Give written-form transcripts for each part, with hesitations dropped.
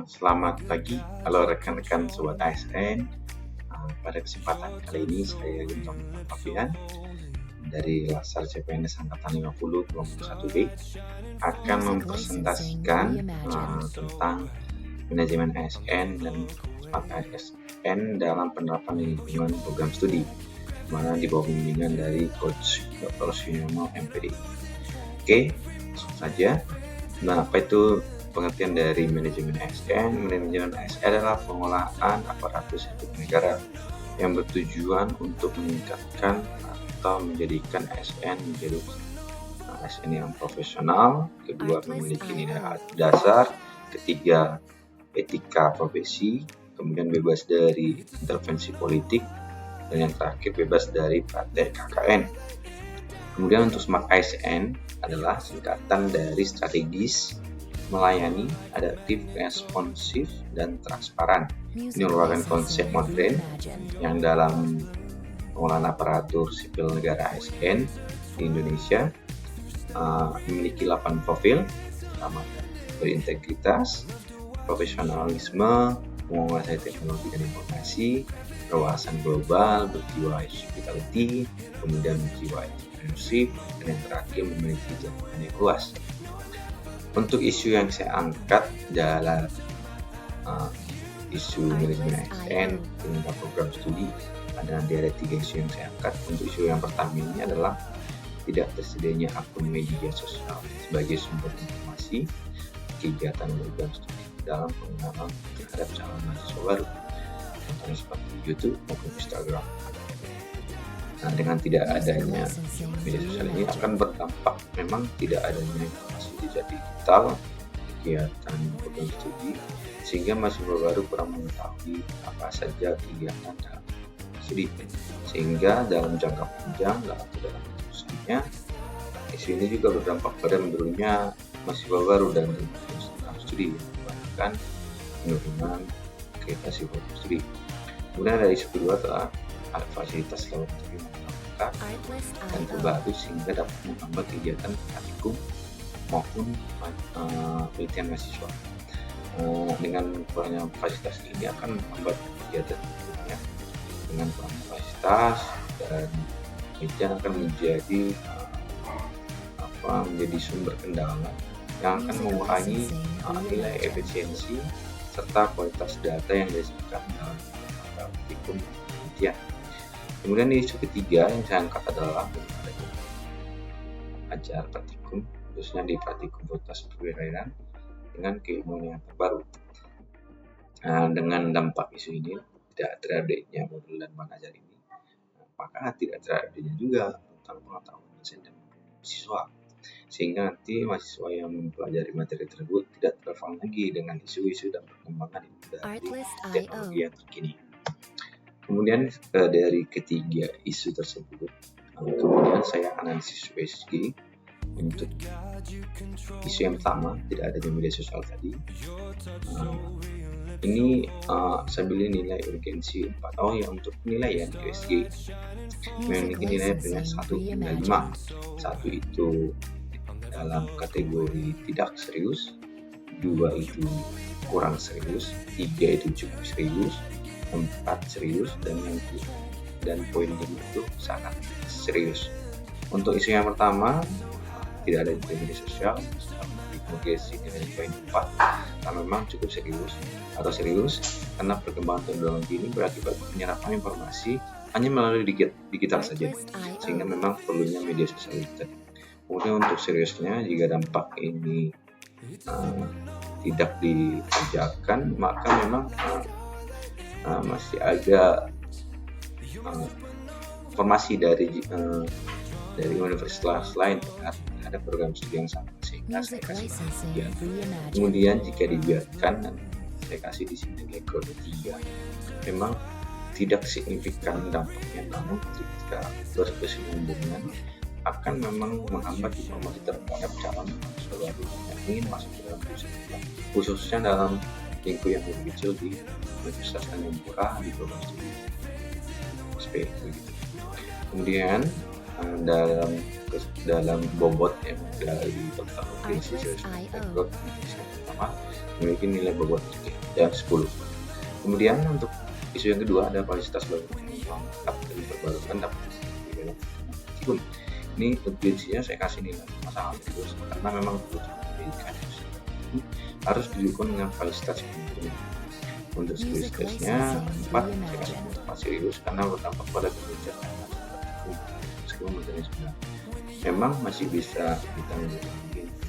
Selamat pagi, halo rekan-rekan Sobat ASN. Pada kesempatan kali ini saya Gintong Papian dari Latsar CPNS Angkatan 50 kelompok 1B akan mempresentasikan tentang manajemen ASN dan smart ASN dalam penerapan lingkungan program studi, mana di bawah bimbingan dari Coach Dr. Suyono MPD. Oke, langsung saja. Nah, apa itu pengertian dari manajemen ASN? Manajemen ASN adalah pengolahan aparatur sipil negara yang bertujuan untuk meningkatkan atau menjadikan ASN menjadi ASN yang profesional, kedua memiliki nilai dasar, ketiga etika profesi, kemudian bebas dari intervensi politik, dan yang terakhir bebas dari praktek KKN. Kemudian untuk Smart ASN adalah singkatan dari strategis, melayani, adaptif, responsif, dan transparan. Ini merupakan konsep modern yang dalam pengolahan aparatur sipil negara ASN di Indonesia memiliki 8 profil, pertama berintegritas, profesionalisme, menguasai teknologi dan informasi, berwawasan global, berjiwa hospitality, kemudian berjiwa entrepreneurship, dan yang terakhir memiliki jangkauan yang luas. Untuk isu yang saya angkat dalam isu manajemen ASN dengan program studi, ada 3 isu yang saya angkat. Untuk isu yang pertama ini adalah tidak tersedianya akun media sosial sebagai sumber informasi kegiatan program studi dalam pengenalan terhadap calon mahasiswa baru, contohnya seperti YouTube maupun Instagram. Nah, dengan tidak adanya media sosial ini akan berdampak memang tidak adanya informasi jejak digital kegiatan program studi, sehingga mahasiswa baru kurang mengetahui apa saja kegiatan dalam studi, sehingga dalam jangka panjang dalam studinya isu ini juga berdampak pada menurunnya mahasiswa baru dan studi, bahkan penurunan kualitas program studi. Kemudian ada isu kedua adalah ada fasilitas laboratorium dan terbaru sehingga dapat menghambat kegiatan praktikum maupun penelitian mahasiswa. Dengan kurangnya fasilitas ini akan menghambat kegiatan ya. Dengan kurangnya fasilitas dan penelitian akan menjadi menjadi sumber kendala yang akan mengurangi nilai efisiensi serta kualitas data yang dihasilkan dalam praktikum penelitian. Kemudian isu ketiga yang saya angkat adalah ajar praktikum, khususnya di praktikum fakultas perwirausahaan dengan keilmuan yang terbaru. Dengan dampak isu ini tidak terupdate-nya modul dan mengajar ini, maka tidak terupdate-nya juga tentang pengetahuan dosen dan mahasiswa, sehingga nanti mahasiswa yang mempelajari materi tersebut tidak relevan lagi dengan isu-isu dan perkembangan dari teknologi yang terkini. Kemudian dari ketiga isu tersebut, kemudian saya analisis USG. Untuk isu yang pertama, tidak ada di media sosial tadi. Ini saya beli nilai urgensi 4. Untuk penilaian USG memiliki nilai dengan 1 hingga 5. 1 itu dalam kategori tidak serius, 2 itu kurang serius, 3 itu cukup serius, 4 serius, dan poin 5 itu sangat serius. Untuk isu yang pertama, tidak ada di media sosial, progresi dengan poin 4 karena memang cukup serius karena perkembangan teknologi ini berakibat penyerapan informasi hanya melalui digital saja, sehingga memang perlunya media sosial itu. Kemudian untuk seriusnya, jika dampak ini tidak dikerjakan, maka memang masih ada informasi dari universitas lain terhadap program studi yang sama, sehingga saya kasih kemudian. Kemudian jika dibiarkan, saya kasih di sini nilai kode 3. Memang tidak signifikan dampaknya, namun jika berkesinambungan akan memang menghambat informasi terhadap calon mahasiswa baru yang ingin masuk ke dalam jurusan, khususnya dalam lingkup yang lebih kecil di Universitas Tanjung Pura di program studi SP begitu. Kemudian dalam bobot yang dari total isu rekrut pertama memiliki nilai bobot yang 10. Kemudian untuk isu yang kedua ada kapasitas bangunan yang lengkap dan diperbarukan dapat meskipun ini urgensinya saya kasih nilai masalah terus karena memang kebutuhan pendidikan harus didukung dengan kapasitas yang untuk seriusnya 4 saya kasih tempat serius karena berdampak pada kebijakan meskipun materinya sudah memang masih bisa kita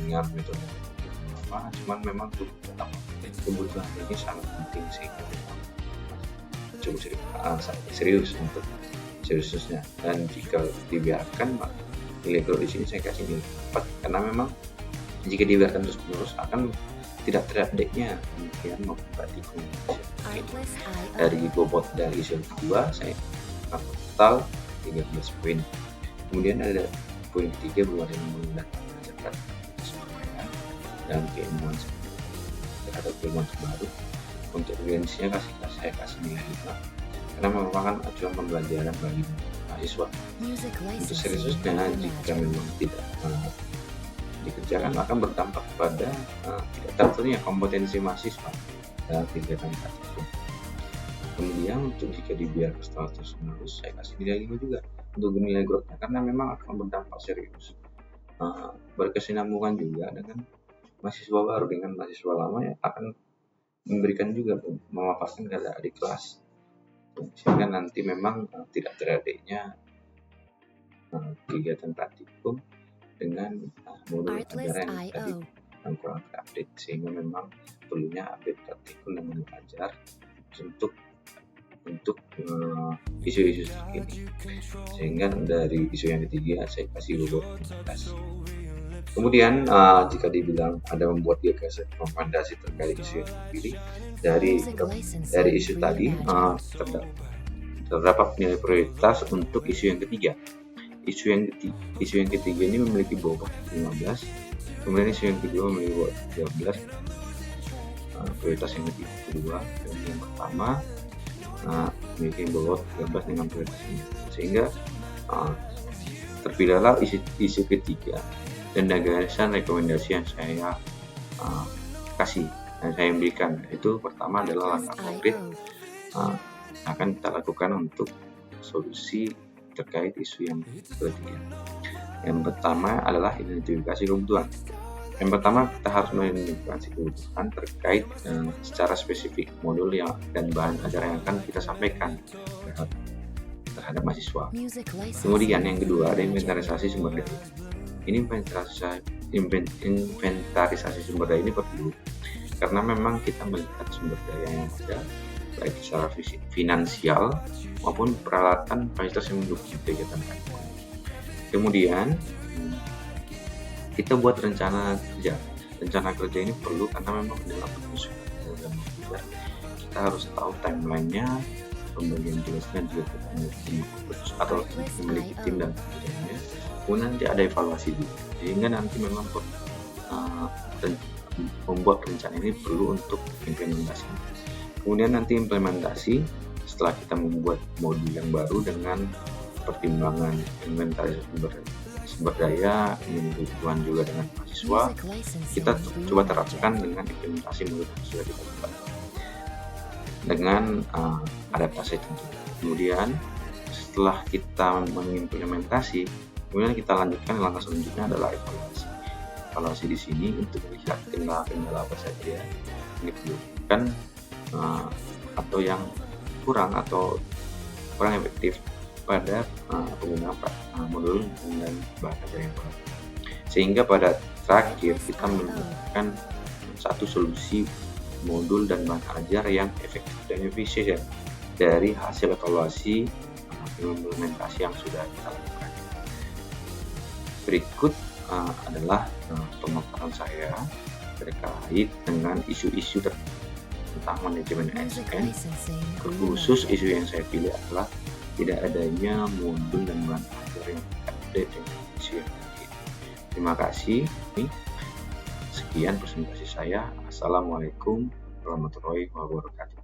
dengan metode apa, cuman memang kebutuhan ini sangat penting sih cukup serius untuk seriusnya, dan jika dibiarkan nilai growth di sini saya kasih nilai 4 karena memang jika dibiarkan terus menerus akan tidak terupdate-nya kemudian memperhati dari bobot dari isu kedua saya total 13 poin. Kemudian ada poin ketiga belum ada yang menggunakan cepat dan keilmuan terhadap keilmuan baru. Untuk urgensinya saya kasih nilai 5 karena merupakan acuan pembelajaran bagi mahasiswa. Untuk seriusnya jika memang tidak dikerjakan akan berdampak pada tidak tertentunya kompetensi mahasiswa dalam kegiatan praktikum. Kemudian untuk jika dibiarkan setelah terus saya kasih nilai 5 juga untuk nilai growth-nya karena memang akan berdampak serius. Berkesinambungan juga dengan mahasiswa baru dengan mahasiswa lama yang akan memberikan juga memaparkan kepada adik kelas sehingga nanti memang tidak teradiknya kegiatan praktikum dengan modul pelajaran yang tadi yang kurang terupdate sehingga memang perlunya update praktikum dan modul ajar untuk isu-isu terkini. Sehingga dari isu yang ketiga saya kasih bobot 15. Kemudian jika dibilang ada membuat gagasan rekomendasi terkait isu yang dipilih dari isu tadi terdapat nilai prioritas untuk isu yang ketiga. Isu yang ketiga ini memiliki bobot 15. Kemudian isu yang kedua memiliki bobot 13. Prioritas yang kedua dan yang pertama memiliki bobot 13 dengan prioritas ini. Sehingga terpilihlah isu ketiga dan gagasan rekomendasi yang saya kasih dan saya berikan. Itu pertama adalah langkah konkret akan kita lakukan untuk solusi terkait isu yang ketiga. Yang pertama adalah identifikasi kebutuhan. Yang pertama kita harus mengidentifikasi kebutuhan terkait secara spesifik modul dan bahan ajar yang akan kita sampaikan terhadap mahasiswa. Kemudian yang kedua ada inventarisasi sumber daya. Ini inventarisasi sumber daya ini perlu karena memang kita melihat sumber daya yang ada baik secara finansial maupun peralatan fasilitas yang mendukung kegiatan kami. Kemudian kita buat rencana kerja. Rencana kerja ini perlu karena memang dalam proses kita harus tahu timelinenya, pembagian tugas dan juga atau memiliki tim dan kerjanya. Kemudian nanti ada evaluasi juga, sehingga nanti memang membuat rencana ini perlu untuk implementasi. Kemudian nanti implementasi setelah kita membuat modul yang baru dengan pertimbangan inventarisasi sumber daya, kebutuhan juga dengan mahasiswa, kita coba terapkan dengan implementasi modul yang sudah kita buat dengan adaptasi tentu. Kemudian setelah kita mengimplementasi, kemudian kita lanjutkan langkah selanjutnya adalah evaluasi. Evaluasi di sini untuk melihat kendala apa saja yang diperlukan atau yang kurang efektif pada penggunaan modul dan bahan ajar yang baru. Sehingga pada terakhir kita menemukan satu solusi modul dan bahan ajar yang efektif dan efisien dari hasil evaluasi implementasi yang sudah kita lakukan. Berikut adalah pemaparan saya terkait dengan isu-isu tentang manajemen ASN. Khusus isu yang saya pilih adalah tidak adanya modul dan bahan ajar yang update dengan isu yang terkini. Terima kasih. Sekian presentasi saya. Assalamualaikum warahmatullahi wabarakatuh.